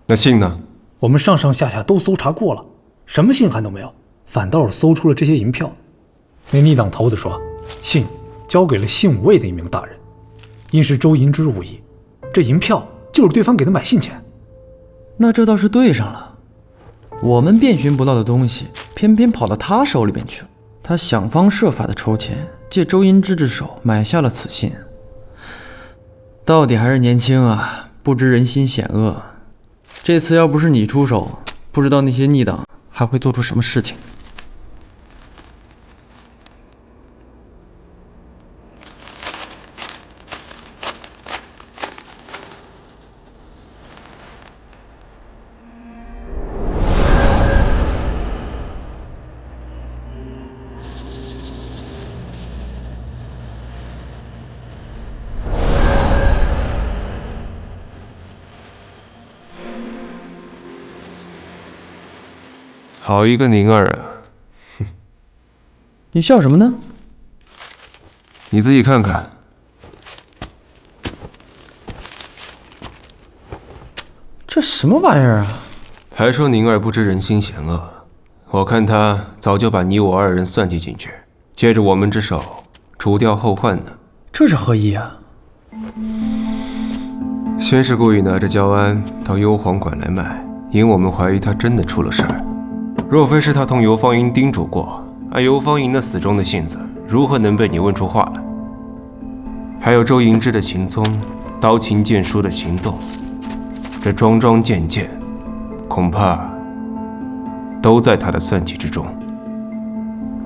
那信呢？我们上上下下都搜查过了，什么信函都没有，反倒是搜出了这些银票。那逆党头子说，信交给了姓魏的一名大人，因是周银之物意，这银票就是对方给的买信钱。那这倒是对上了，我们遍寻不到的东西，偏偏跑到他手里边去了。他想方设法的筹钱，借周银之之手买下了此信。到底还是年轻啊，不知人心险恶。这次要不是你出手，不知道那些逆党还会做出什么事情。好一个宁儿啊！你笑什么呢？你自己看看。这什么玩意儿啊？还说宁儿不知人心险恶，我看他早就把你我二人算计进去，借着我们之手除掉后患呢。这是何意啊？先是故意拿着焦安到幽篁馆来卖，因我们怀疑他真的出了事儿。若非是他同游芳吟叮嘱过，按游芳吟那死忠的性子，如何能被你问出话来？还有周银之的行踪，刀琴剑书的行动，这桩桩件件，恐怕都在他的算计之中。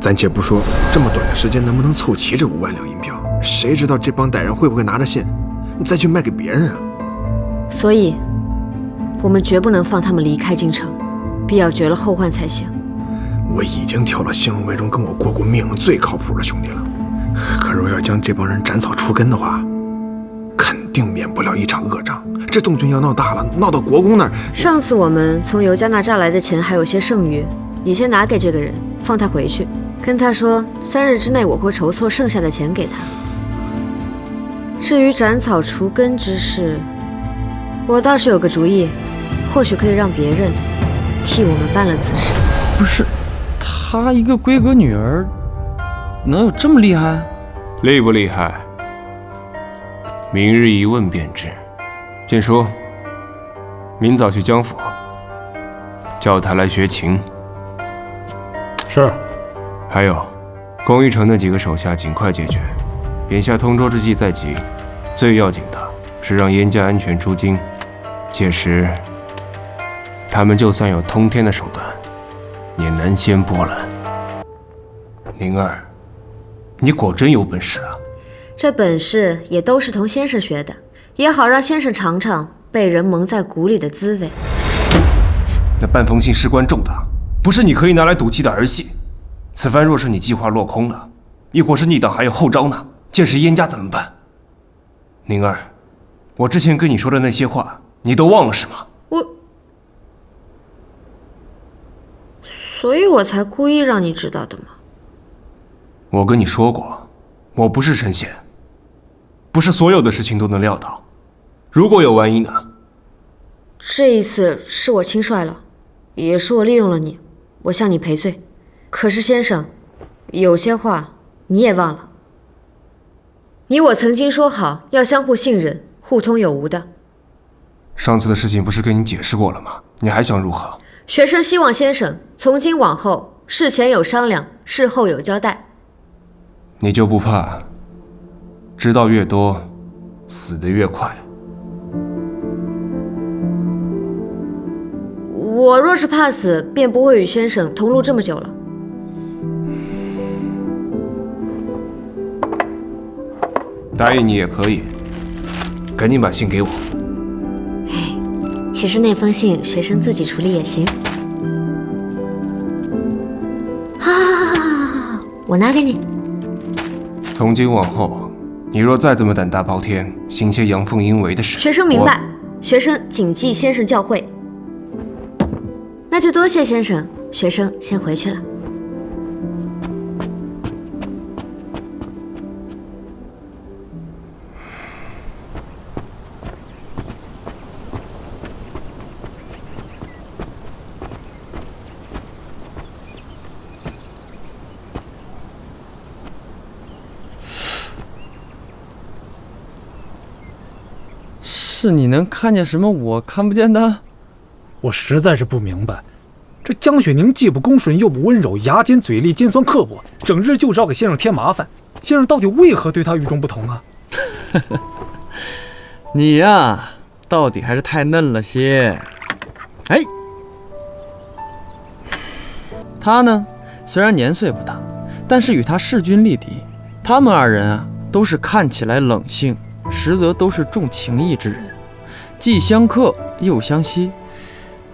暂且不说这么短的时间能不能凑齐这5万两银票，谁知道这帮歹人会不会拿着信再去卖给别人啊？所以，我们绝不能放他们离开京城，必要绝了后患才行。我已经挑了姓魏中跟我过过命最靠谱的兄弟了，可若要将这帮人斩草除根的话，肯定免不了一场恶仗。这动静要闹大了，闹到国公那儿。上次我们从尤家那诈来的钱还有些剩余，你先拿给这个人，放他回去，跟他说3日之内我会筹措剩下的钱给他。至于斩草除根之事，我倒是有个主意，或许可以让别人替我们办了此事。不是，她一个闺阁女儿，能有这么厉害？厉不厉害？明日一问便知。剑叔，明早去江府，叫他来学琴。是。还有，宫一城那几个手下尽快解决。眼下通州之计在即，最要紧的是让燕家安全出京。届时，他们就算有通天的手段，也难掀波澜。宁儿，你果真有本事啊！这本事也都是同先生学的，也好让先生尝尝被人蒙在鼓里的滋味。那半封信事关重大，不是你可以拿来赌气的儿戏。此番若是你计划落空了，亦或是逆党还有后招呢？届时燕家怎么办？宁儿，我之前跟你说的那些话，你都忘了是吗？所以我才故意让你知道的嘛。我跟你说过，我不是神仙，不是所有的事情都能料到。如果有万一呢？这一次是我轻率了，也是我利用了你，我向你赔罪。可是先生，有些话你也忘了。你我曾经说好要相互信任，互通有无的。上次的事情不是跟你解释过了吗？你还想如何？学生希望先生从今往后事前有商量，事后有交代。你就不怕知道越多，死得越快？我若是怕死，便不会与先生同路这么久了。答应你也可以，赶紧把信给我。其实那封信学生自己处理也行。好，我拿给你。从今往后，你若再这么胆大包天，行些阳奉阴违的事，学生明白，学生谨记先生教诲。那就多谢先生，学生先回去了。是你能看见什么我看不见的？我实在是不明白，这江雪宁既不恭顺又不温柔，牙尖嘴利，尖酸刻薄，整日就知道给先生添麻烦。先生到底为何对他与众不同啊？你呀，到底还是太嫩了些。哎，他呢，虽然年岁不大，但是与他势均力敌。他们二人啊，都是看起来冷性，实则都是重情义之人，既相克又相惜。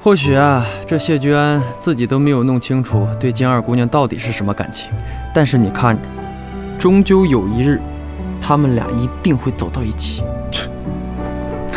或许啊，这谢居安自己都没有弄清楚对金二姑娘到底是什么感情，但是你看着，终究有一日，他们俩一定会走到一起。